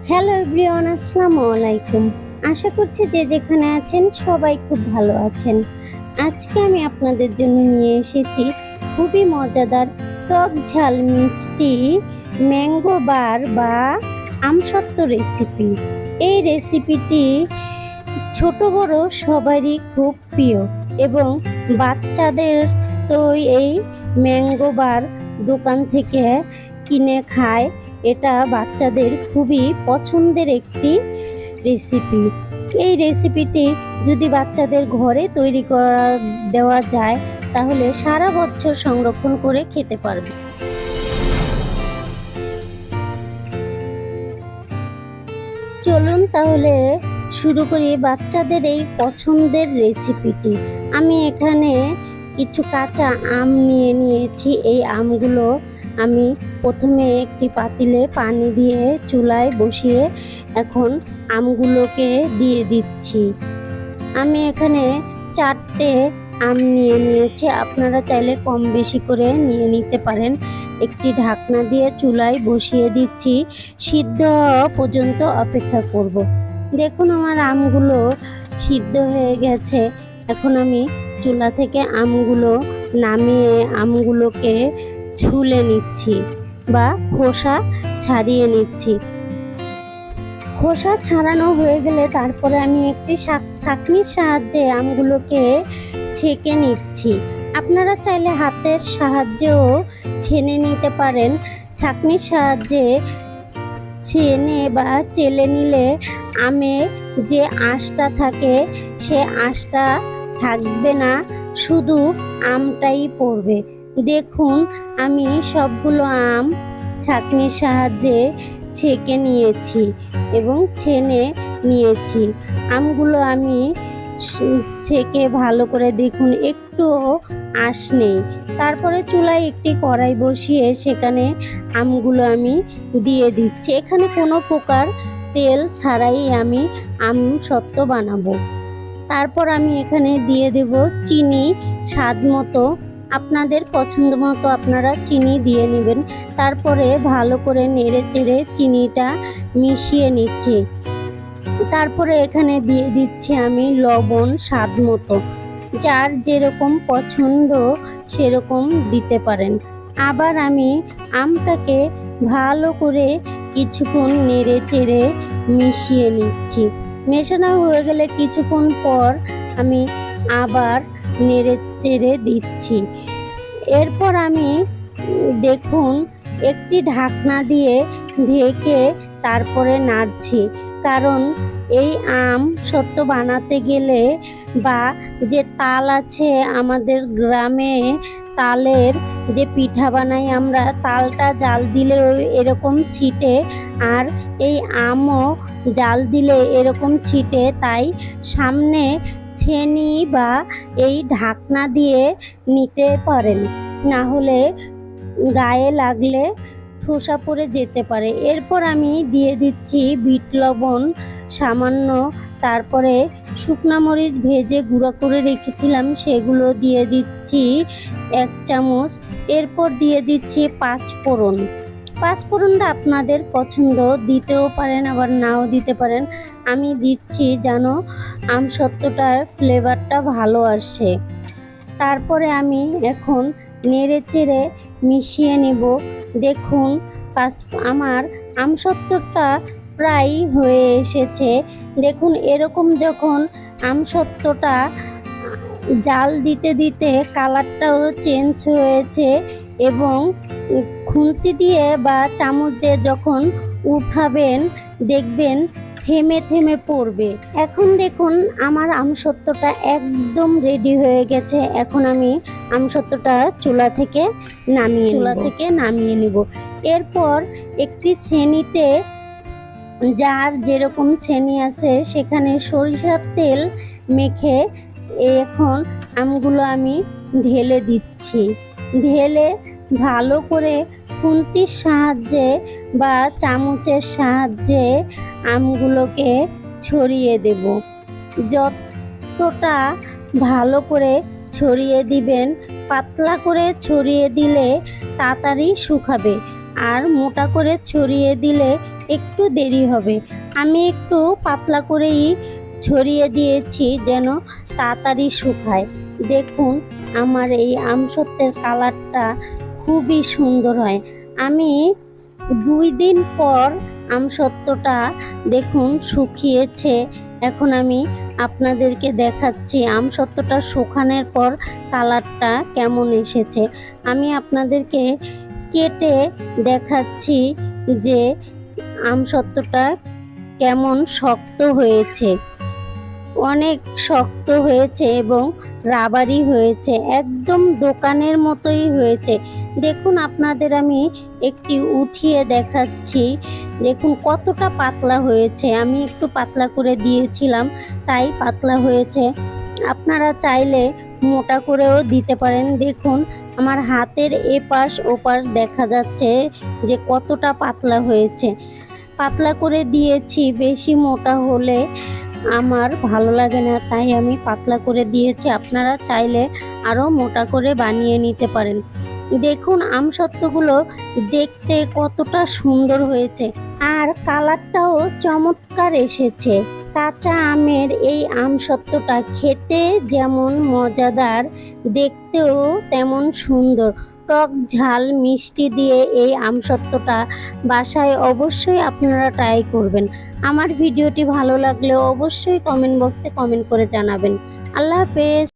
Hello everyone, আসসালামু আলাইকুম। আশা করছি যে যেখানে আছেন সবাই খুব ভালো আছেন। আজকে আমি আপনাদের জন্য নিয়ে এসেছি খুবই মজাদার টক ঝাল মিষ্টি ম্যাঙ্গো বার বা আমসত্ত্ব রেসিপি। এই রেসিপিটি ছোট বড় সবারই খুব প্রিয় এবং বাচ্চাদের তো এই ম্যাঙ্গো বার দোকান থেকে কিনে খায়। এটা বাচ্চাদের খুবই পছন্দের একটি রেসিপি। এই রেসিপিটি যদি বাচ্চাদের ঘরে তৈরি করা দেওয়া যায় তাহলে সারা বছর সংরক্ষণ করে খেতে পারবে। চলুন তাহলে শুরু করি বাচ্চাদের এই পছন্দের রেসিপিটি। আমি এখানে কিছু কাঁচা আম নিয়ে নিয়েছি। এই আমগুলো আমি প্রথমে একটি পাতিলে পানি দিয়ে চুলায় বসিয়ে এখন আমগুলোকে দিয়ে দিচ্ছি। আমি এখানে 4টে আম নিয়ে নিয়েছি, আপনারা চাইলে কম বেশি করে নিয়ে নিতে পারেন। একটি ঢাকনা দিয়ে চুলায় বসিয়ে দিচ্ছি, সিদ্ধ হওয়া পর্যন্ত অপেক্ষা করব। দেখুন আমার আমগুলো সিদ্ধ হয়ে গেছে। এখন আমি চুলা থেকে আমগুলো নামিয়ে আমগুলোকে ছুলে নিচ্ছি বা খোসা ছাড়িয়ে নিচ্ছি। খোসা ছাড়ানো হয়ে গেলে তারপরে আমি একটি ছাঁকনির সাহায্যে আমগুলোকে ছেঁকে নিচ্ছি। আপনারা চাইলে হাতের সাহায্যেও ছেনে নিতে পারেন। ছাঁকনির সাহায্যে ছেনে বা চেলে নিলে আমের যে আঁশটা থাকে সে আঁশটা থাকবে না, শুধু আমটাই পড়বে। দেখুন আমি সবগুলো আম ছাঁকনির সাহায্যে ছেঁকে নিয়েছি এবং ছেনে নিয়েছি। আমগুলো আমি ছেঁকে ভালো করে দেখুন একটুও আঁশ নেই। তারপরে চুলায় একটি কড়াই বসিয়ে সেখানে আমগুলো আমি দিয়ে দিচ্ছি। এখানে কোনো প্রকার তেল ছাড়াই আমি আমসত্ত্ব বানাবো। তারপর আমি এখানে দিয়ে দেব চিনি স্বাদ মতো। আপনাদের পছন্দ মতো আপনারা চিনি দিয়ে নেবেন। তারপরে ভালো করে নেড়ে চেড়ে চিনিটা মিশিয়ে নিচ্ছি। তারপরে এখানে দিয়ে দিচ্ছি আমি লবণ স্বাদ মতো। যার যেরকম পছন্দ সেরকম দিতে পারেন। আবার আমি আমটাকে ভালো করে কিছুক্ষণ নেড়ে চেড়ে মিশিয়ে নিচ্ছি। মেশানো হয়ে গেলে কিছুক্ষণ পর আমি আবার নেড়ে চেড়ে দিচ্ছি। এরপর আমি দেখুন একটি ঢাকনা দিয়ে ঢেকে তারপরে নাড়ছি, কারণ এই আমসত্ত্ব বানাতে গেলে বা যে তাল আছে আমাদের গ্রামে, তালের যে পিঠা বানাই আমরা, তালটা জাল দিলে এরকম ছিটে, আর এই আমও জাল দিলে এরকম ছিটে। তাই সামনে ছেনি বা এই ঢাকনা দিয়ে নিতে পারেন, না হলে গায়ে লাগলে ঠোসা পড়ে যেতে পারে। এরপর আমি দিয়ে দিচ্ছি বিট লবণ সামান্য, তারপরে শুকনো মরিচ ভেজে গুঁড়া করে রেখেছিলাম সেগুলো দিয়ে দিচ্ছি 1 চামচ। এরপর দিয়ে দিচ্ছি পাঁচফোড়ন। পাঁচফোড়নটা আপনাদের পছন্দ, দিতেও পারেন আবার নাও দিতে পারেন। আমি দিচ্ছি যেন আমসত্ত্বটার ফ্লেভারটা ভালো আসে। তারপরে আমি এখন নেড়ে চেড়ে মিশিয়ে নেব। দেখুন আমার আমসত্ত্বটা প্রায় হয়ে এসেছে। দেখুন এরকম যখন আমসত্ত্বটা জাল দিতে দিতে কালারটাও চেঞ্জ হয়েছে এবং খুন্তি দিয়ে বা চামচ দিয়ে যখন উঠাবেন দেখবেন থেমে থেমে পড়বে। এখন দেখুন আমার আমসত্ত্বটা একদম রেডি হয়ে গেছে। এখন আমি আমসত্ত্বটা চুলা থেকে নামিয়ে নিব। এরপর একটি ছেনিতে, যার যেরকম ছেনি আছে সেখানে সরিষার তেল মেখে এখন আমগুলো আমি ঢেলে দিচ্ছি। ঢেলে ভালো করে খুন্তির সাহায্যে বা চামচের সাহায্যে আমগুলোকে ছড়িয়ে দেব। যতটা ভালো করে ছড়িয়ে দিবেন, পাতলা করে ছড়িয়ে দিলে তাড়াতাড়ি শুকাবে, আর মোটা করে ছড়িয়ে দিলে একটু দেরি হবে। আমি একটু পাতলা করেই ছড়িয়ে দিয়েছি যেন তাড়াতাড়ি শুকায়। দেখুন আমার এই আমসত্ত্বের কালারটা খুবই সুন্দর হয়। আমি 2 দিন পর আমসত্ত্বটা দেখুন শুকিয়েছে। এখন আমি আপনাদেরকে দেখাচ্ছি আমসত্ত্বটা শুকানোর পর কালারটা কেমন এসেছে। আমি আপনাদেরকে কেটে দেখাচ্ছি যে আমসত্ত্বটা কেমন শক্ত হয়েছে। অনেক শক্ত হয়েছে এবং রাবারি হয়েছে, একদম দোকানের মতোই হয়েছে। দেখুন আপনাদের আমি একটি উঠিয়ে দেখাচ্ছি। দেখুন কতটা পাতলা হয়েছে। আমি একটু পাতলা করে দিয়েছিলাম তাই পাতলা হয়েছে। আপনারা চাইলে মোটা করেও দিতে পারেন। দেখুন আমার হাতের এপাশ ওপাশ দেখা যাচ্ছে যে কতটা পাতলা হয়েছে। পাতলা করে দিয়েছি, বেশি মোটা হলে আমার ভালো লাগে না, তাই আমি পাতলা করে দিয়েছি। আপনারা চাইলে আরও মোটা করে বানিয়ে নিতে পারেন। দেখুন আমসত্ত্বগুলো দেখতে কতটা সুন্দর হয়েছে আর কালারটাও চমৎকার এসেছে। কাঁচা আমের এই আমসত্ত্বটা খেতে যেমন মজাদার, দেখতেও তেমন সুন্দর। টক ঝাল মিষ্টি দিয়ে এই আমসত্ত্বটা বাসায় অবশ্যই আপনারা ট্রাই করবেন। আমার ভিডিওটি ভালো লাগলে অবশ্যই কমেন্ট বক্সে কমেন্ট করে জানাবেন। আল্লাহ হাফেজ।